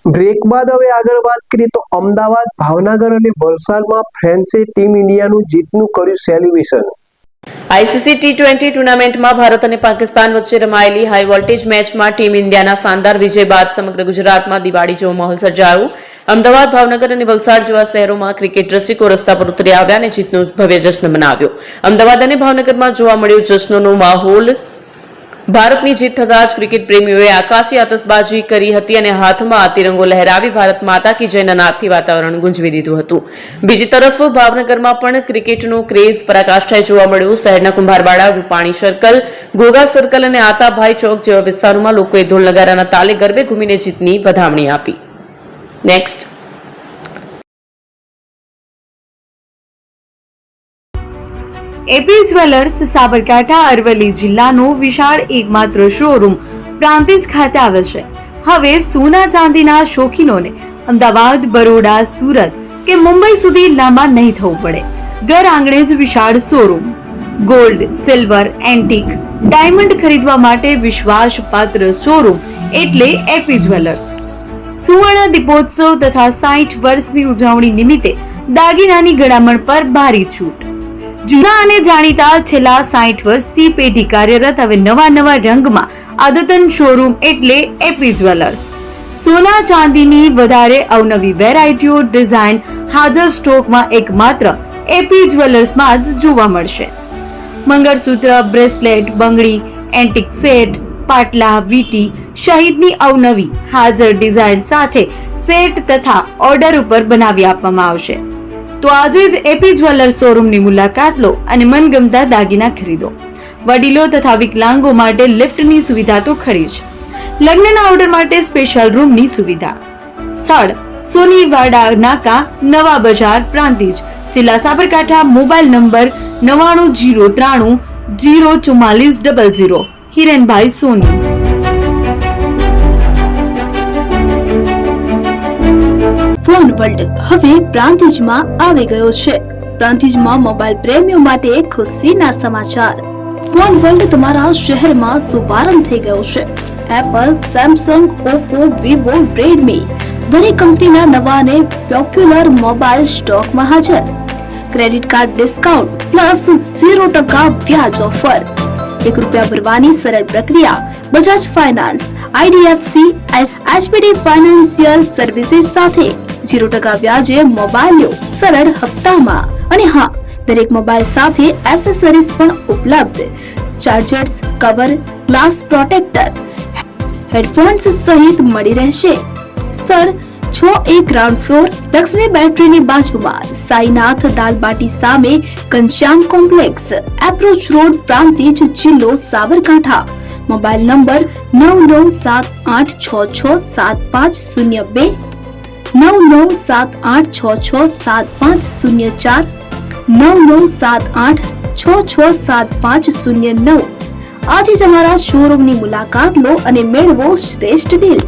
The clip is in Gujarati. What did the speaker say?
બ્રેક બાદ હવે આગળ વાત કરીએ તો અમદાવાદ, ભાવનગર અને વલસાડમાં ફ્રાન્સે ટીમ ઇન્ડિયાનું જીતનું કર્યું સેલિબ્રેશન। આઈસીસી ટી20 ટુર્નામેન્ટમાં ભારત અને પાકિસ્તાન વચ્ચે રમાયેલી હાઈ વોલ્ટેજ મેચમાં ટીમ ઇન્ડિયાના શાનદાર વિજય બાદ સમગ્ર ગુજરાતમાં દિવાળી જેવો માહોલ સર્જાયો। અમદાવાદ, ભાવનગર અને વલસાડ જેવા શહેરોમાં ક્રિકેટ રસિકો રસ્તા પર ઉતરી આવ્યા અને જીતનો ભવ્ય જશ્ન મનાવ્યો। અમદાવાદ અને ભાવનગરમાં જોવા મળ્યો જશ્નનો માહોલ। ભારતની જીત થતાં જ ક્રિકેટ પ્રેમીઓએ આકાશી આતશબાજી કરી હતી અને હાથમાં તિરંગો લહેરાવી ભારત માતા કી જયના નાદથી વાતાવરણ ગુંજવી દીધું હતું। બીજી તરફ ભાવનગરમાં પણ ક્રિકેટનો ક્રેઝ પરાકાષ્ઠાએ જોવા મળ્યો। શહેરના કુંભારવાડા, રૂપાણી સર્કલ, ઘોઘા સર્કલ અને આતાભાઈ ચોક જેવા વિસ્તારોમાં લોકોએ ઢોલ નગારાના તાલે ગરબે ઘૂમીને જીતની વધામણી આપી। Next, AP jewellers Sabarkantha Aravalli જિલ્લાનો વિશાળ એકમાત્ર શોરૂમ પ્રાંતિજ ખાતે આવેલ છે। હવે સોના ચાંદીના શોખીનોને અમદાવાદ, બરોડા, સુરત કે મુંબઈ સુધી લાંબા નહીં થવું પડે। ઘર આંગણે જ વિશાળ showroom. Gold, silver, antique, diamond ખરીદવા માટે વિશ્વાસપાત્ર શોરૂમ એટલે એપી જ્વેલર્સ। સુવર્ણ દીપોત્સવ તથા 60 વર્ષની ઉજવણી નિમિત્તે દાગીનાની ગળામણ પર ભારી છૂટ। જૂના અને જાણીતા છેલ્લા 60 વર્ષથી પેઢી કાર્યરત હવે નવા રંગમાં અદ્યતન શોરૂમ એટલે એપી જ્વેલર્સ। સોના ચાંદીની વધારે અવનવી વેરાયટીઓ, ડિઝાઇન હાજર સ્ટોકમાં એકમાત્ર એપી જ્વેલર્સમાં જ જોવા મળશે। મંગળસૂત્ર, બ્રેસલેટ, બંગડી, એન્ટિક સેટ, પાટલા, વીટી સહિતની અવનવી હાજર ડિઝાઇન સાથે સેટ તથા ઓર્ડર ઉપર બનાવી આપવામાં આવશે। તો આજે જ એપી જ્વેલર્સ શોરૂમની મુલાકાત લો અને મનગમતા દાગીના ખરીદો। વડીલો તથા વિકલાંગો માટે લિફ્ટની સુવિધા તો ખરી જ, લગ્નના ઓર્ડર માટે સ્પેશિયલ રૂમની સુવિધા। સ્થળ સોનીવાડા નાકા, નવા બજાર, પ્રાંતિજ, જિલ્લા Sabarkantha. Mobile number 9903 04400। Hirenbhai Soni. Phone world હવે પ્રાંતિજમાં આવી ગયો છે। પ્રાંતિજમાં મોબાઈલ પ્રેમીઓ માટે ખુશીના સમાચાર। ફોન વર્લ્ડ તમારા શહેરમાં શુભારંભ થઈ ગયો છે। Apple, Samsung, Oppo, Vivo, Redmi દરેક કંપનીના નવા અને પોપ્યુલર મોબાઈલ સ્ટોકમાં હાજર। ક્રેડિટ કાર્ડ ડિસ્કાઉન્ટ પ્લસ 0% વ્યાજ ઓફર। ₹1 ભરવાની સરળ પ્રક્રિયા। Bajaj finance, IDFC, HPD financial services સાથે 0% વ્યાજે મોબાઈલ લો સરળ હપ્તામાં। અને હા, દરેક મોબાઈલ સાથે એસેસરીઝ પણ ઉપલબ્ધ। Chargers, cover, glass protractor, headphones સહિત મળી રહેશે। સ્થળ 6A ગ્રાઉન્ડ ફ્લોર, લક્ષ્મી બેટરીની બાજુમાં, સાઈનાથ દાલબાટી સામે, Ghanshyam complex, approach road, Prantij, જિલ્લો સાબરકાંઠા। Mobile number 9978667502, 9978667504, 9978667509। આજે જ અમારા શોરૂમની મુલાકાત લો અને મેળવો શ્રેષ્ઠ ડીલ।